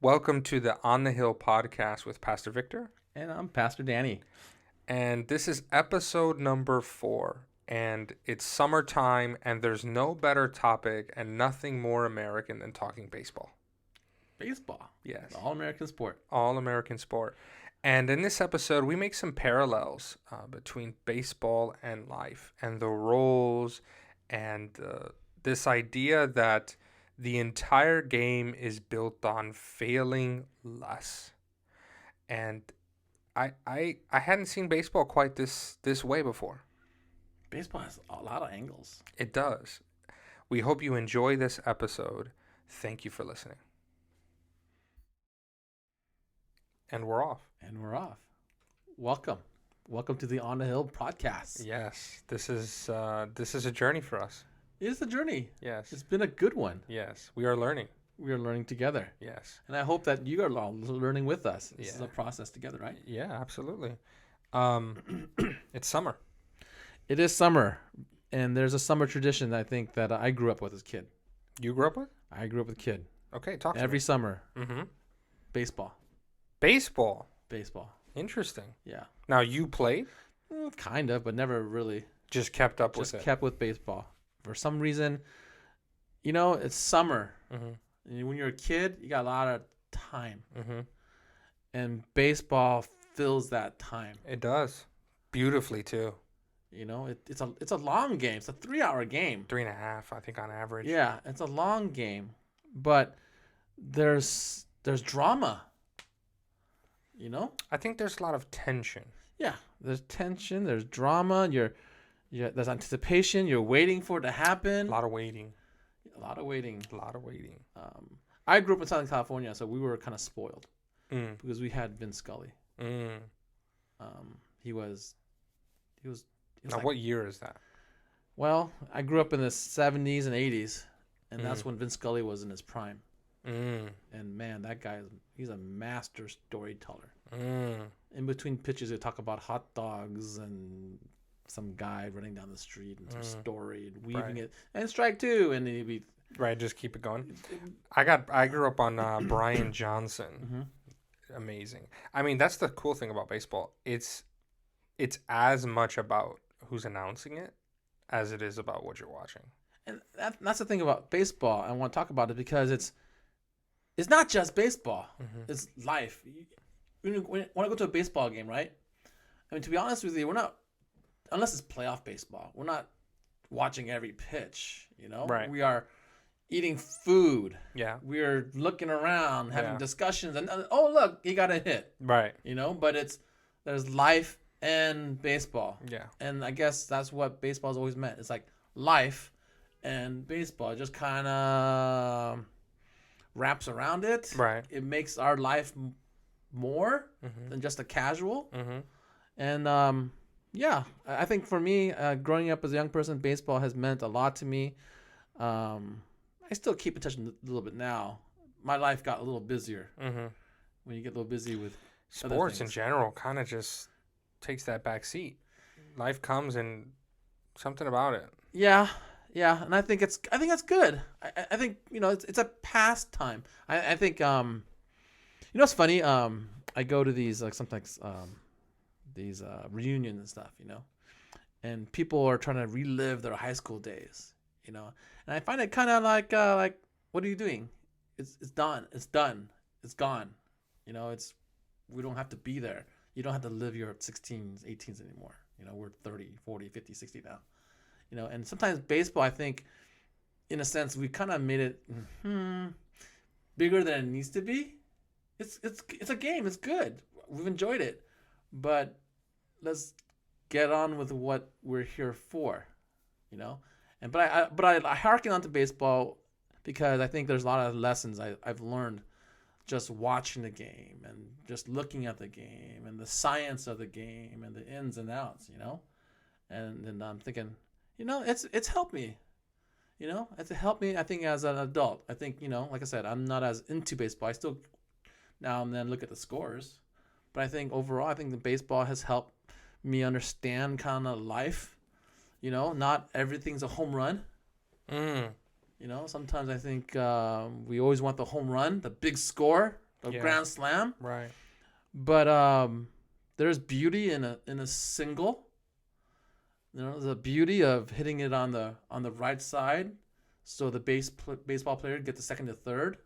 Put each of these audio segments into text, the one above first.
Welcome to the On the Hill podcast with Pastor Victor. And I'm Pastor Danny. And this is episode number 4. And it's summertime, and there's no better topic and nothing more American than talking baseball. Baseball. Yes. All-American sport. All-American sport. And in this episode, we make some parallels between baseball and life and the roles and this idea that the entire game is built on failing less. And I hadn't seen baseball quite this way before. Baseball has a lot of angles. It does. We hope you enjoy this episode. Thank you for listening. And we're off. Welcome to the On the Hill podcast. Yes, this is a journey for us. It is a journey. Yes. It's been a good one. Yes, we are learning. We are learning together. Yes. And I hope that you are learning with us. This Yeah. is a process together, right? Yeah, absolutely. It's summer. It is summer. And there's a summer tradition I think that I grew up with as a kid. You grew up with? I grew up with a kid. Okay, talk to Every me. summer. Mm-hmm. Baseball. Baseball. Interesting. Yeah. Now, you played? Kind of, but never really. Just kept up with Just it. kept with baseball. For some reason, it's summer. Mm-hmm. And when you're a kid, you got a lot of time. Mm-hmm. And baseball fills that time. It does. Beautifully, too. It's a long game. It's a 3-hour game. 3.5, I think, on average. Yeah, it's a long game. But there's drama. I think there's a lot of tension. Yeah, there's tension, there's drama, there's anticipation, you're waiting for it to happen. A lot of waiting. I grew up in Southern California, so we were kind of spoiled Mm. because we had Vince Scully. Mm. He was Now, like, what year is that? well, I grew up in the 70s and 80s, and that's when Vince Scully was in his prime. Mm. And man, that guy, he's a master storyteller. Mm. In between pitches, they talk about hot dogs and some guy running down the street and some story and weaving it. And strike two, and then he'd be Right, just keep it going. I grew up on Brian Johnson. Mhm. Amazing. I mean, that's the cool thing about baseball. It's as much about who's announcing it as it is about what you're watching. And that's the thing about baseball. I want to talk about it because it's not just baseball. Mm-hmm. It's life. When you want to go to a baseball game, right? I mean, to be honest with you, we're not, unless it's playoff baseball, we're not watching every pitch, Right. We are eating food. Yeah. We're looking around, having Yeah. discussions, and oh, look, he got a hit, Right. but there's life and baseball. Yeah. And I guess that's what baseball's always meant. It's like life and baseball just kind of wraps around it. Right. It makes our life more than just a casual. Mm-hmm. And yeah, I think for me, growing up as a young person, baseball has meant a lot to me. I still keep in touch a little bit now. My life got a little busier Mm-hmm. when you get a little busy with Sports in things. general kind of just takes that back seat. Life comes and something about it. Yeah, and I think that's good. I think it's a pastime. I think it's funny. I go to these sometimes these reunions and stuff, and people are trying to relive their high school days, and I find it kind of like what are you doing? It's done. It's done. It's gone. We don't have to be there. You don't have to live your 16s, 18s anymore. We're 30, 40, 50, 60 now. And sometimes baseball, I think, in a sense, we kind of made it bigger than it needs to be. It's a game. It's good. We've enjoyed it, but let's get on with what we're here for, And but I harken on to baseball because I think there's a lot of lessons I've learned just watching the game and just looking at the game and the science of the game and the ins and outs, And then I'm thinking, it's helped me. It's helped me, I think, as an adult. I think, like I said, I'm not as into baseball. I still now and then look at the scores. But I think overall, I think the baseball has helped me understand kind of life. Not everything's a home run. Mm. Sometimes I think we always want the home run, the big score. a Yeah. grand slam. Right. But there's beauty in a single. You know, the beauty of hitting it on the right side, so the baseball player gets the second to third,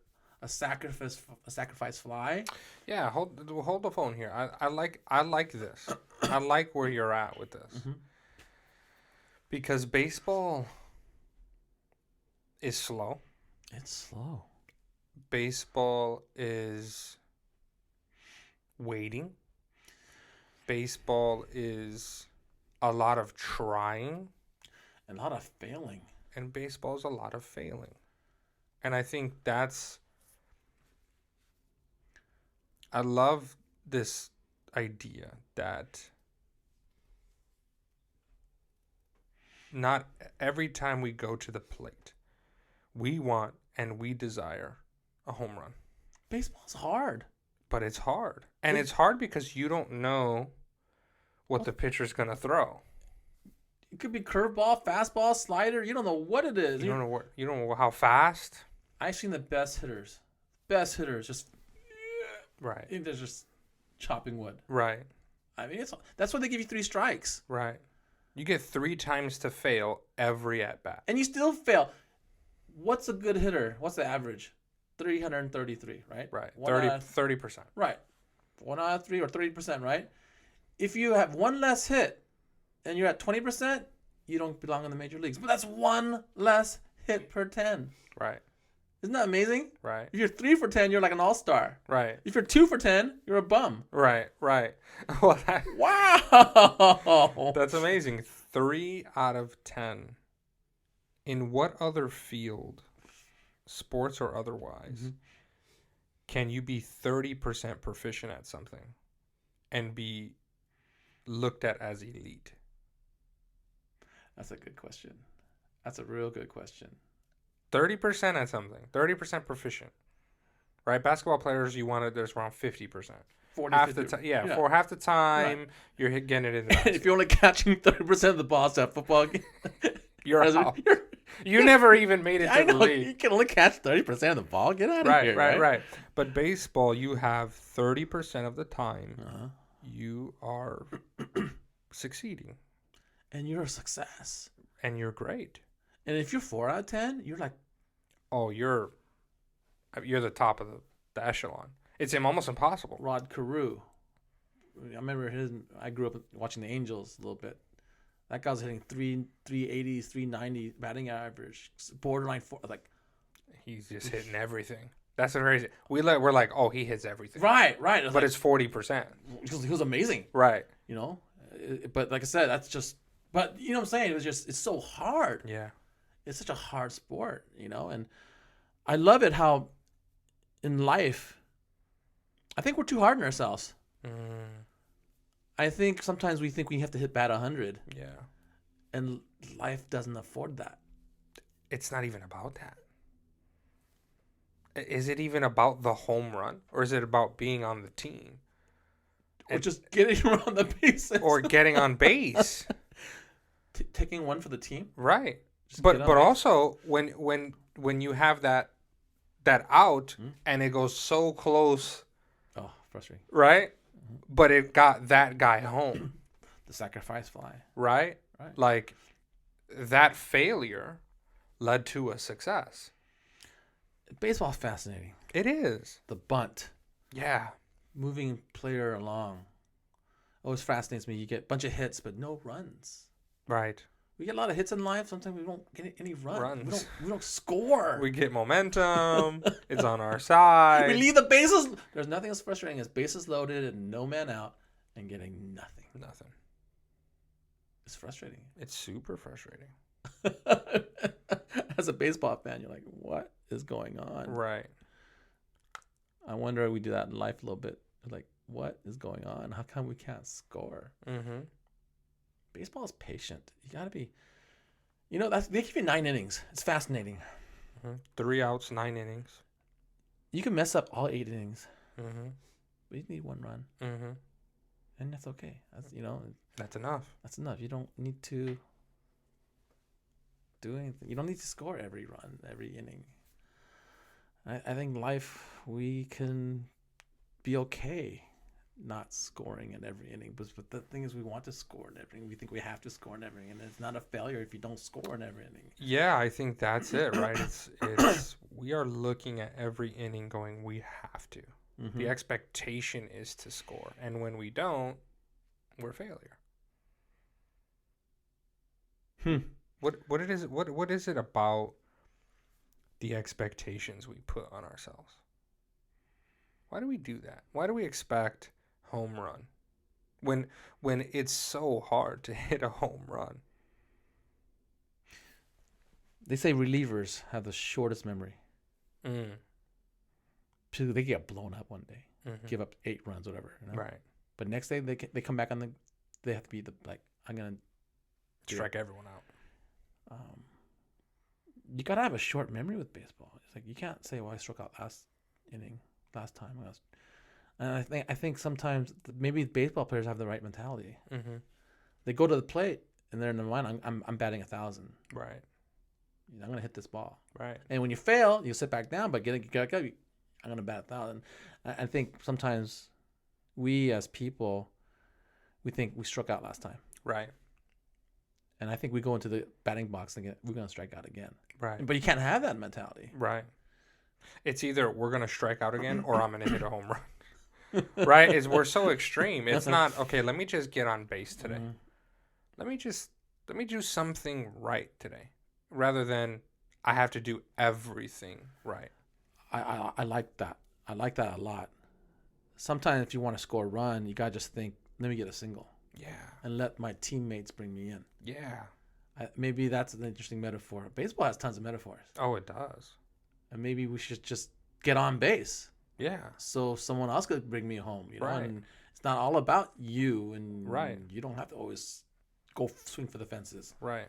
a sacrifice fly. Yeah. Hold the phone here. I like this. I like where you're at with this Mm-hmm. because baseball is slow. It's slow. Baseball is waiting. Baseball is a lot of trying, And a lot of failing. and baseball is a lot of failing. And I think I love this idea that not every time we go to the plate, we want and we desire a home run. Baseball's hard. But it's hard. And it's hard because you don't know what the pitcher's going to throw. It could be curveball, fastball, slider. You don't know what it is. You don't know how fast. I've seen the best hitters. Best hitters just Right. they're just chopping wood. Right. I mean, that's why they give you 3 strikes. Right. You get 3 times to fail every at bat. And you still fail. What's a good hitter? What's the average? 333, right? Right. 30%. Right. 1 out of 3 or 30%, right? If you have one less hit and you're at 20%, you don't belong in the major leagues. But that's one less hit per 10. Right. Isn't that amazing? Right. If you're 3 for 10, you're like an all-star. Right. If you're 2 for 10, you're a bum. Right. Right. Well, Wow. that's amazing. 3 out of 10. In what other field, sports or otherwise, can you be 30% proficient at something and be looked at as elite? That's a good question. That's a real good question. 30% at something, 30% proficient, right? Basketball players, there's around 50%. 40, Half 50. the time, for half the time, Right. you're getting it in the basket. If you're only catching 30% of the balls at football game, You're out. You never even made it I to the know, league. you can only catch 30% of the ball. Get out of Right, here. right. But baseball, you have 30% of the time Uh-huh. you are succeeding. And you're a success. And you're great. And if you're 4 out of 10, you're like, Oh, you're the top of the echelon. It's almost impossible. Rod Carew. I remember I grew up watching the Angels a little bit. That guy was hitting 380s, 390 batting average, borderline 4. Like, He's just hitting everything. That's crazy. We're like, oh, he hits everything. right. But it's 40%. He was amazing, Right. you know. But like I said, that's just. But you know what I'm saying? It's so hard. Yeah. It's such a hard sport, you know. And I love it how in life, I think we're too hard on ourselves. I think sometimes we think we have to bat 100. Yeah. And life doesn't afford that. It's not even about that. Is it even about the home run? Or is it about being on the team? Or just getting around the bases. Or getting on base. Taking one for the team. Right. Just But get on also when you have that out and it goes so close. Oh, frustrating. Right? But it got that guy home. The sacrifice fly. Right? Right. Like that failure led to a success. Baseball's fascinating. It is. The bunt. Yeah. Moving player along. Always fascinates me. You get a bunch of hits, but no runs. Right. We get a lot of hits in life. Sometimes we don't get any runs. Runs. We don't score. We get momentum. It's on our side. We leave the bases. There's nothing as frustrating as bases loaded and no man out and getting nothing. Nothing. It's frustrating. It's super frustrating. As a baseball fan, you're like, what is going on? Right. I wonder if we do that in life a little bit. Like, what is going on? How come we can't score? Mm-hmm. Baseball is patient. You got to be, they give you 9 innings. It's fascinating. Mm-hmm. 3 outs, 9 innings. You can mess up all 8 innings, Mm-hmm. but you need 1 run. Mm-hmm. And that's okay. That's enough. That's enough. You don't need to do anything. You don't need to score every run, every inning. I think life, we can be okay not scoring in every inning. But the thing is, we want to score in every inning. We think we have to score in every inning, and it's not a failure if you don't score in every inning. Yeah, I think that's it, right? It's we are looking at every inning going, we have to. Mm-hmm. The expectation is to score, and when we don't, we're a failure. What is it about the expectations we put on ourselves? Why do we do that? Why do we expect home run when it's so hard to hit a home run? They say relievers have the shortest memory. Mm. So they get blown up one day, Mm-hmm. give up 8 runs, whatever. You know? Right. But next day they come back they have to be I'm gonna Strike everyone out. You gotta have a short memory with baseball. It's like you can't say, "Well, I struck out last time." And I think sometimes maybe baseball players have the right mentality. Mm-hmm. They go to the plate and they're in their mind, I'm batting 1,000. Right. I'm gonna hit this ball. Right. And when you fail, you sit back down, but I'm gonna bat 1,000. I think sometimes we as people, we think we struck out last time. Right. And I think we go into the batting box thinking we're gonna strike out again. Right. But you can't have that mentality. Right. It's either we're gonna strike out again or I'm gonna hit a home run. Right? We're so extreme. It's not okay. Let me just get on base today. Mm-hmm. Let me do something right today, rather than I have to do everything right. I like that. I like that a lot. Sometimes if you want to score a run, you gotta just think, let me get a single. Yeah. And let my teammates bring me in. Yeah. Maybe that's an interesting metaphor. Baseball has tons of metaphors. Oh, it does. And maybe we should just get on base. Yeah. So someone else could bring me home. You know? Right. And it's not all about you, and right. You don't have to always go swing for the fences. Right.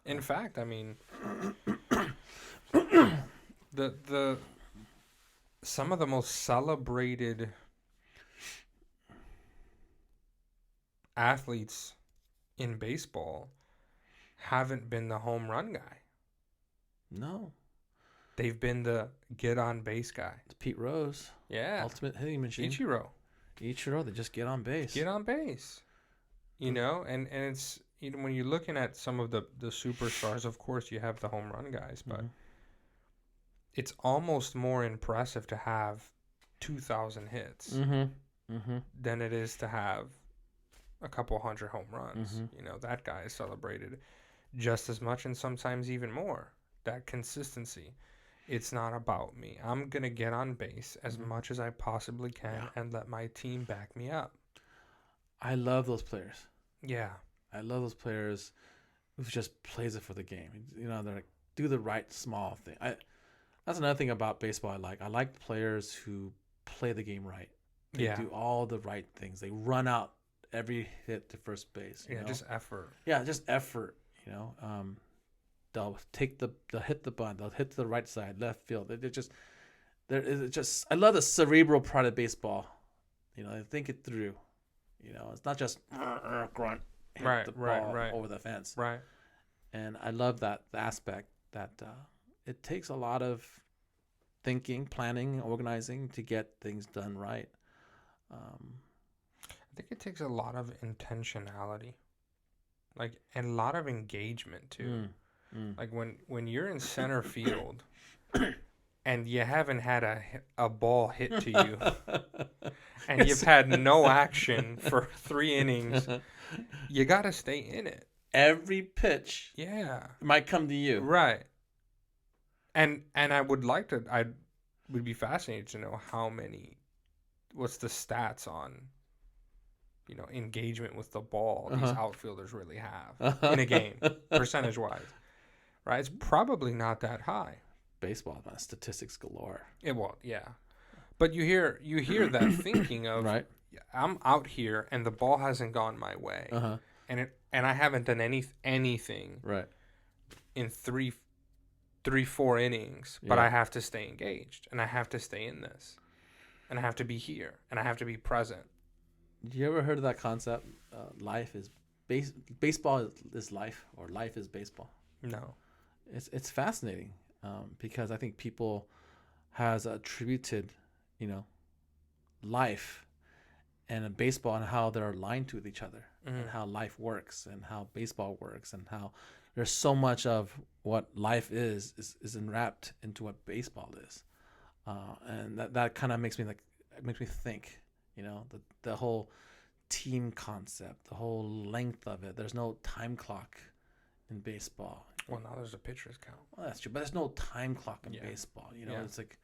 In fact, I mean, the some of the most celebrated athletes in baseball haven't been the home run guy. No. They've been the get on base guy. It's Pete Rose. Yeah. Ultimate hitting machine. Ichiro, they just get on base. Get on base. You know, and it's, you know, when you're looking at some of the superstars, of course you have the home run guys, but it's almost more impressive to have 2,000 hits than it is to have a couple hundred home runs. You know, that guy is celebrated just as much and sometimes even more. That consistency. It's not about me. I'm going to get on base as much as I possibly can and let my team back me up. I love those players. Yeah. I love those players who just plays it for the game. You know, they're like, do the right small thing. That's another thing about baseball I like. I like players who play the game right. They do all the right things. They run out every hit to first base. You know? Just effort. Yeah, just effort. You know, they'll hit the bunt. They'll hit to the right side, left field. I love the cerebral part of baseball. You know, they think it through. You know, it's not just grunt, hit the ball over the fence. Right. And I love that aspect that it takes a lot of thinking, planning, organizing to get things done right. I think it takes a lot of intentionality, and a lot of engagement too. Like when you're in center field and you haven't had a ball hit to you and you've had no action for 3 innings, you got to stay in it. Every pitch might come to you. Right. And I would be fascinated to know what's the stats on, you know, engagement with the ball these outfielders really have in a game, percentage-wise. Right? It's probably not that high. Baseball, man, statistics galore. It will, yeah. But you hear that thinking of, right. I'm out here and the ball hasn't gone my way, and I haven't done anything right in 4 innings, but I have to stay engaged and I have to stay in this, and I have to be here and I have to be present. You ever heard of that concept? Life is baseball is life, or life is baseball. No. It's fascinating because I think people has attributed, you know, life and in baseball and how they're aligned to each other Mm. and how life works and how baseball works and how there's so much of what life is enwrapped into what baseball is. And that kind of makes me think, the whole team concept, the whole length of it. There's no time clock in baseball. Well, now there's a pitcher's count. Well, that's true, but there's no time clock in baseball. It's like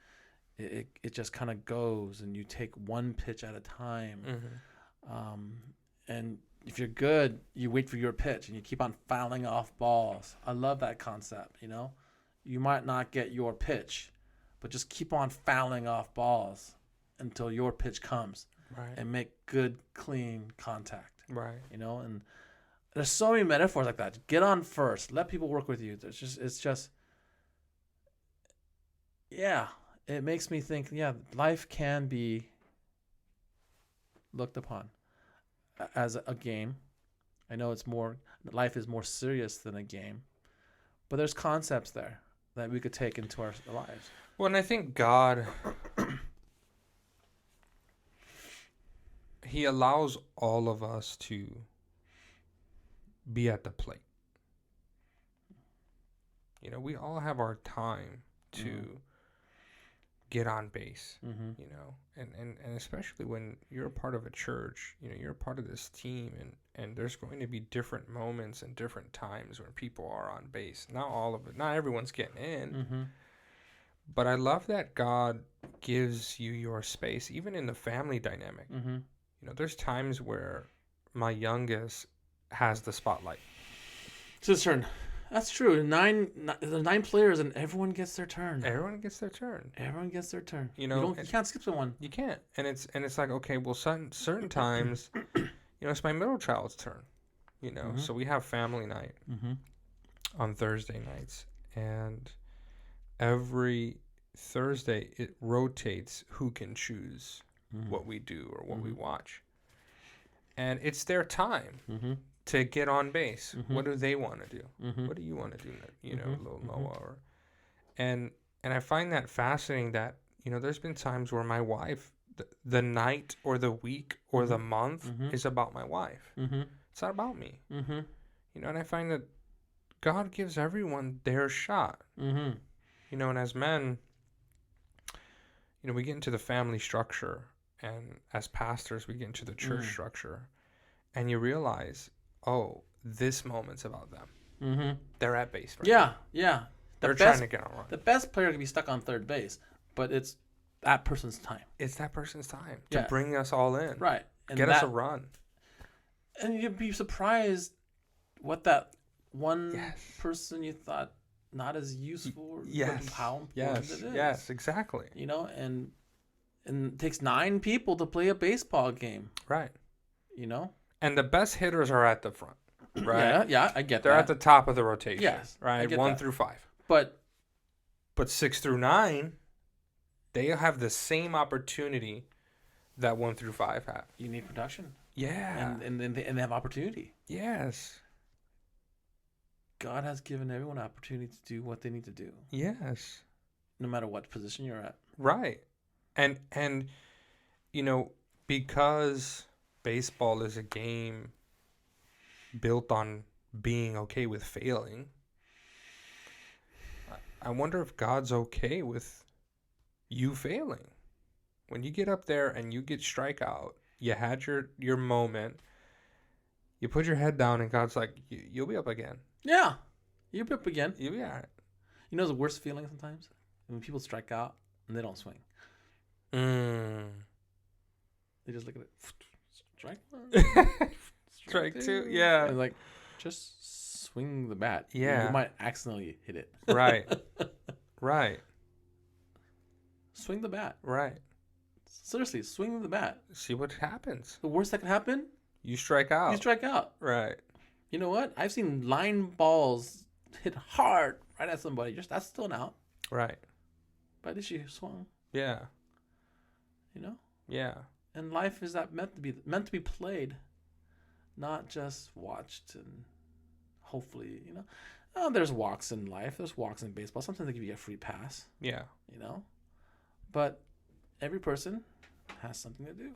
it just kind of goes, and you take one pitch at a time. Mm-hmm. And if you're good, you wait for your pitch, and you keep on fouling off balls. I love that concept. You might not get your pitch, but just keep on fouling off balls until your pitch comes, Right. and make good, clean contact. Right. And there's so many metaphors like that. Get on first. Let people work with you. It makes me think, life can be looked upon as a game. I know life is more serious than a game, but there's concepts there that we could take into our lives. Well, and I think God, He allows all of us to be at the plate. We all have our time to get on base, and especially when you're a part of a church, you're a part of this team, and there's going to be different moments and different times when people are on base. Not everyone's getting in, but I love that God gives you your space, even in the family dynamic. There's times where my youngest has the spotlight. It's his turn. That's true. There's 9 players, and everyone gets their turn. Everyone gets their turn. You can't skip someone. You can't, and it's like, okay, well, certain times, it's my middle child's turn. So we have family night on Thursday nights, and every Thursday it rotates who can choose what we do or what we watch, and it's their time to get on base. What do they want to do? What do you want to do? Little Noah, and I find that fascinating that there's been times where my wife, the night or the week or the month is about my wife. It's not about me. And I find that God gives everyone their shot. And as men, we get into the family structure, and as pastors, we get into the church structure, and you realize, oh, this moment's about them. They're at base. Right? Yeah. They're trying to get on run. The best player can be stuck on third base, but it's that person's time. It's that person's time to bring us all in. Right. And get us a run. And you'd be surprised what that one person you thought not as useful, how important it is. Yes, exactly. And it takes 9 people to play a baseball game. Right. And the best hitters are at the front. Right? Yeah, I get They're that. at the top of the rotation. Yes. Right? 1 through 5. But 6 through 9, they have the same opportunity that 1 through 5 have. You need production. Yeah. And they have opportunity. Yes. God has given everyone an opportunity to do what they need to do. Yes. No matter what position you're at. Right. And because baseball is a game built on being okay with failing, I wonder if God's okay with you failing. When you get up there and you get strikeout, you had your moment, you put your head down, and God's like, you'll be up again. Yeah. You'll be up again. You'll be all right. The worst feeling sometimes? When people strike out and they don't swing. They just look at it. Strike one. Strike two. Yeah. And like, just swing the bat. Yeah. You might accidentally hit it. Right. Right. Swing the bat. Right. Seriously, swing the bat. See what happens. The worst that can happen? You strike out. You strike out. Right. You know what? I've seen line balls hit hard right at somebody. That's still an out. Right. But at least you swung. Yeah. Yeah. And life is that meant to be played, not just watched and hopefully, there's walks in life. There's walks in baseball. Sometimes they give you a free pass. Yeah. But every person has something to do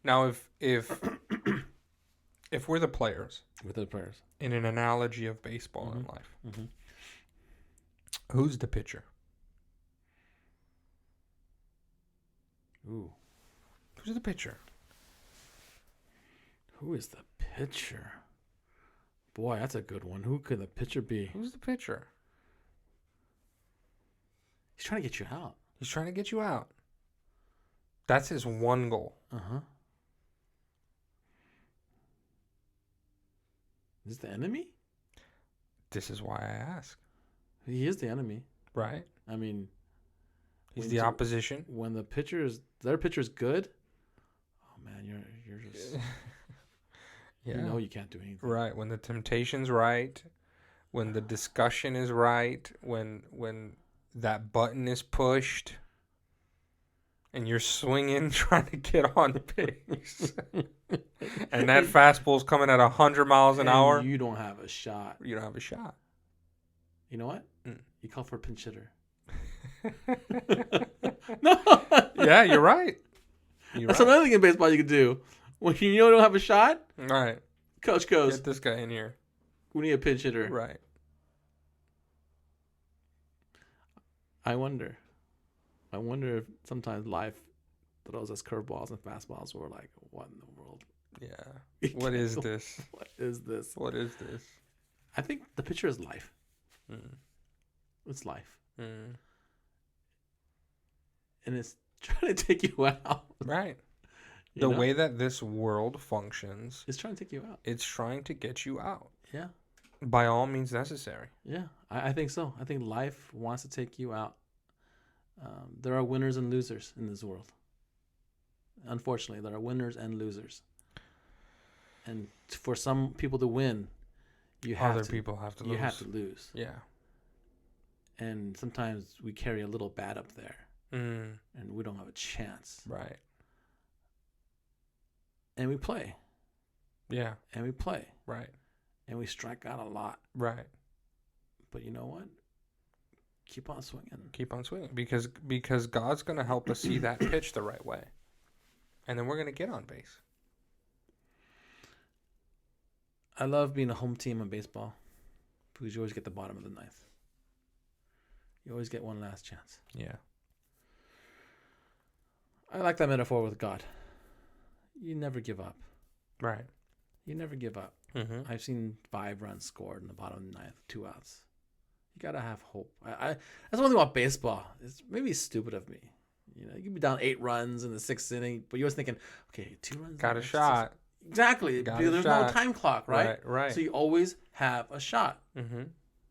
Now, if we're the players with the players. in an analogy of baseball and life, Mm-hmm. who's the pitcher? Ooh. Who's the pitcher? Who is the pitcher? Boy, that's a good one. Who could the pitcher be? Who's the pitcher? He's trying to get you out. He's trying to get you out. That's his one goal. Uh-huh. Is this the enemy? This is why I ask. He is the enemy. Right? I mean, He's the opposition. when their pitcher is good, oh man, you're just Yeah. you know you can't do anything. Right. When the temptation's right, when the discussion is right, when that button is pushed, and you're swinging trying to get on base, and that fastball's coming at 100 miles an hour, you don't have a shot. you don't have a shot. You know what? Mm. You call for a pinch hitter. No. Yeah, you're right. That's another thing in baseball you could do. When you don't have a shot, Right. coach goes, Get this guy in here. we need a pinch hitter. Right. I wonder if sometimes life throws us curveballs and fastballs. We're like, what in the world? Yeah. What is this? What is this? What is this? I think the pitcher is life. Mm. It's life. Mm. And it's trying to take you out. Right. You The know? way that this world functions, It's trying to take you out. it's trying to get you out Yeah. by all means necessary. Yeah. I think so. I think life wants to take you out. There are winners and losers in this world. Unfortunately, there are winners and losers. And for some people to win, Other people have to lose. You have to lose. Yeah. And sometimes we carry a little bad up there, Mm. and we don't have a chance. Right. And we play, Yeah. and we play, Right. and we strike out a lot. Right. But you know what? Keep on swinging. Keep on swinging because God's going to help us see that pitch the right way. And then we're going to get on base. I love being a home team in baseball because you always get the bottom of the ninth. You always get one last chance. Yeah. I like that metaphor with God. You never give up. Right. You never give up. Mm-hmm. I've seen 5 runs scored in the bottom of the ninth, 2 outs. You gotta have hope. That's one thing about baseball. It's maybe stupid of me. You know, you can be down 8 runs in the 6th inning, but you're always thinking, okay, 2 runs. Got a shot. Exactly. Got Because a there's shot. no time clock, right? Right. So you always have a shot. Mm-hmm.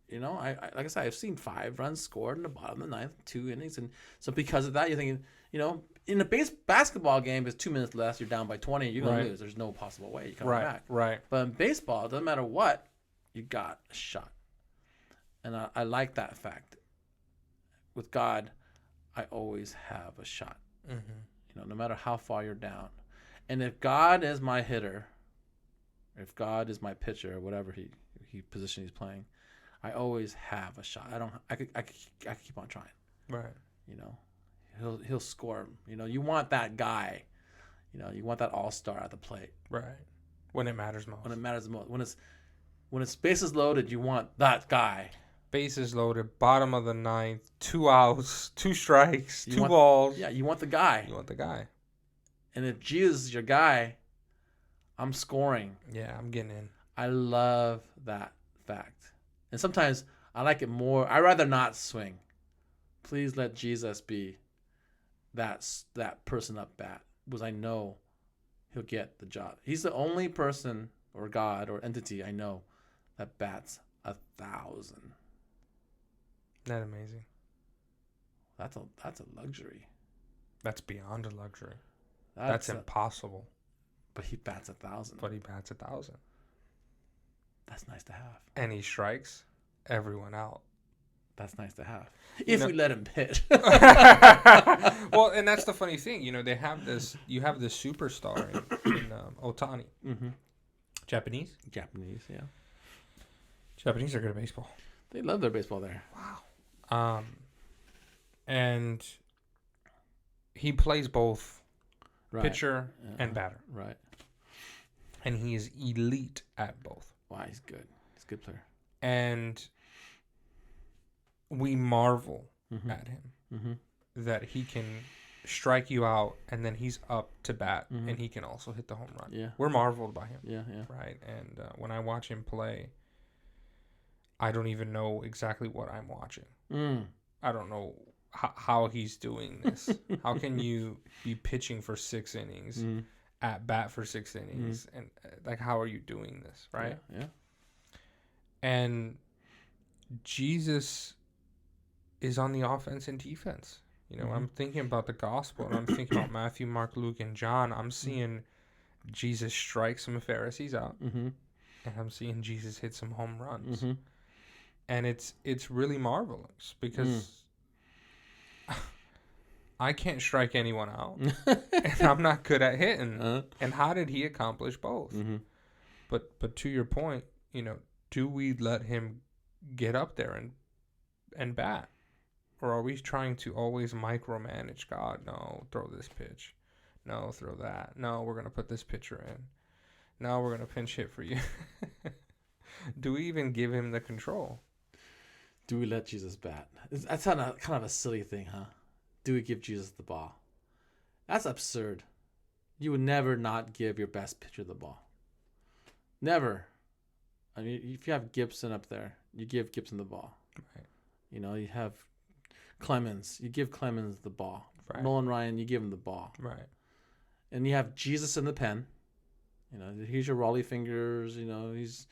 You know, I like I said, I've seen 5 runs scored in the bottom of the ninth, 2 innings, and so because of that, you're thinking, you know, in a basketball game, there's 2 minutes left, you're down by 20, you're gonna Right. lose. There's no possible way you come Right. back. Right. But in baseball, it doesn't matter what, you got a shot, and I like that fact. With God, I always have a shot. Mm-hmm. You know, no matter how far you're down, and if God is my hitter, if God is my pitcher, whatever he position he's playing, I always have a shot. I could keep on trying. Right. You know, he'll score. You know, you want that guy. You know, you want that all-star at the plate Right. When it matters most. when it matters the most. When it's bases loaded, you want that guy. Bases loaded, bottom of the ninth, 2 outs, 2 strikes, You 2 want- balls. Yeah, you want the guy. You want the guy. And if Jesus is your guy, I'm scoring. Yeah, I'm getting in. I love that fact. And sometimes I like it more. I'd rather not swing. Please let Jesus be that person up bat, because I know he'll get the job. He's the only person or God or entity I know that bats 1,000. Isn't that amazing? That's a luxury. That's beyond a luxury. That's impossible. But he bats 1,000. But he bats 1,000. That's nice to have. And he strikes everyone out. That's nice to have. If we let him pitch. Well, and that's the funny thing. You know, they have this. You have this superstar in Otani. Mm-hmm. Japanese. Yeah. Japanese are good at baseball. They love their baseball there. Wow. And he plays both Right. pitcher and batter. Right. And he is elite at both. Wow, he's good. He's a good player. And we marvel at him Mm-hmm. that he can strike you out and then he's up to bat and he can also hit the home run. Yeah. We're marveled by him. Yeah, yeah. Right? And when I watch him play, I don't even know exactly what I'm watching. I don't know how he's doing this. How can you be pitching for 6 innings, at bat for 6 innings, and like, how are you doing this, right? Yeah. And Jesus is on the offense and defense. You know, I'm thinking about the gospel, and I'm thinking about Matthew, Mark, Luke, and John. I'm seeing Jesus strike some Pharisees out, and I'm seeing Jesus hit some home runs. And it's really marvelous because I can't strike anyone out, and I'm not good at hitting. And how did he accomplish both? But to your point, you know, do we let him get up there and bat? Or are we trying to always micromanage God? No, throw this pitch. No, throw that. No, we're going to put this pitcher in. No, we're going to pinch hit for you. Do we even give him the control? Do we let Jesus bat? That's kind of a silly thing, huh? Do we give Jesus the ball? That's absurd. You would never not give your best pitcher the ball. Never. I mean, if you have Gibson up there, you give Gibson the ball. Right. You know, you have Clemens, you give Clemens the ball. Right. Nolan Ryan, you give him the ball. Right. And you have Jesus in the pen. You know, he's your Raleigh fingers. You know, he's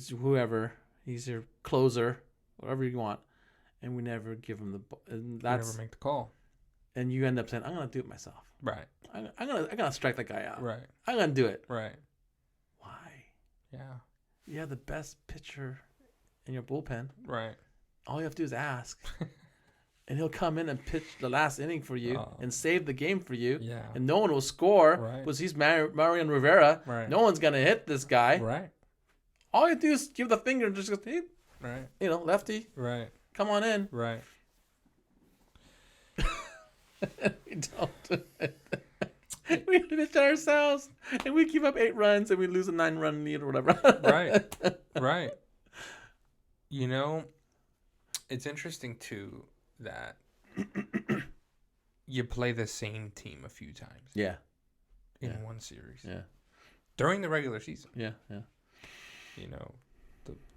whoever. He's your closer, whatever you want. And we never give him the ball. And that's, never make the call. And you end up saying, "I'm gonna do it myself. Right. I'm gonna strike that guy out. Right. I'm gonna do it." Right. Why? Yeah. You have the best pitcher in your bullpen. Right. All you have to do is ask. And he'll come in and pitch the last inning for you and save the game for you. Yeah. And no one will score because he's Mariano Rivera. Right. No one's going to hit this guy. Right. All you do is give the finger and just go, hey, Right. you know, lefty, Right. come on in. Right. We don't. We pitch ourselves and we give up 8 runs and we lose a 9-run lead or whatever. Right. Right. You know, it's interesting too that you play the same team a few times. Yeah. In one series. Yeah. During the regular season. Yeah. Yeah. You know,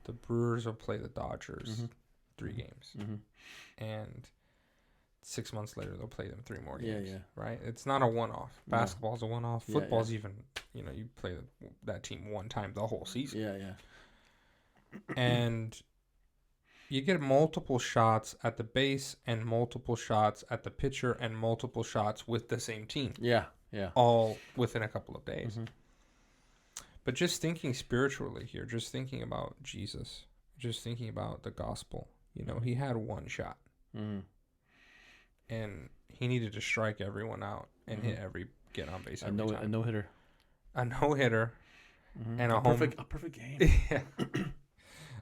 the Brewers will play the Dodgers 3 games. And 6 months later, they'll play them 3 more games. Yeah. Right? It's not a one-off. Basketball's a one-off. Football's even, you know, you play that team one time the whole season. Yeah. Yeah. And you get multiple shots at the base and multiple shots at the pitcher and multiple shots with the same team. Yeah. Yeah. All within a couple of days. But just thinking spiritually here, just thinking about Jesus, just thinking about the gospel, you know, he had 1 shot. And he needed to strike everyone out and hit get on base every time. A no-hitter. A no-hitter. And a perfect game. Yeah.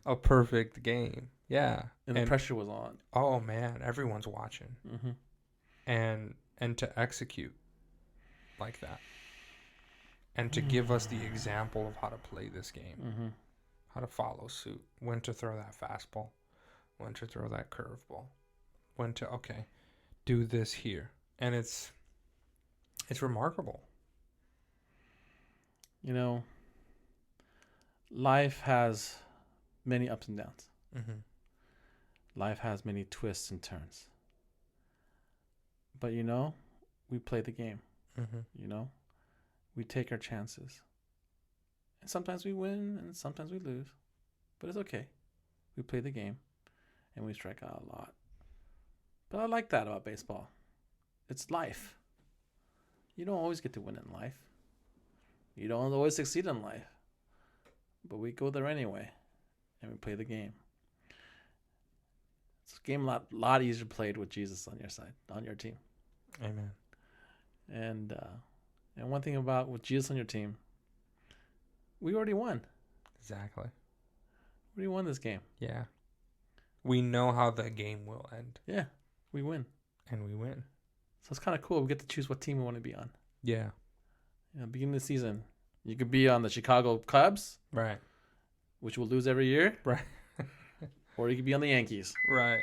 A perfect game. Yeah. And the pressure was on. Oh man, everyone's watching. And to execute like that. And to give us the example of how to play this game. How to follow suit. When to throw that fastball. When to throw that curveball. When to do this here. And it's remarkable. You know, life has many ups and downs. Life has many twists and turns. But, you know, we play the game. You know, we take our chances. And sometimes we win and sometimes we lose. But it's okay. We play the game and we strike out a lot. But I like that about baseball. It's life. You don't always get to win in life. You don't always succeed in life. But we go there anyway. And we play the game. It's a game a lot easier played with Jesus on your side, on your team. Amen. And one thing about with Jesus on your team, we already won. Exactly. We already won this game. Yeah. We know how the game will end. Yeah, we win. And we win. So it's kind of cool. We get to choose what team we want to be on. Yeah. Beginning of the season, you could be on the Chicago Cubs, Right. which will lose every year, Right. or you could be on the Yankees. Right.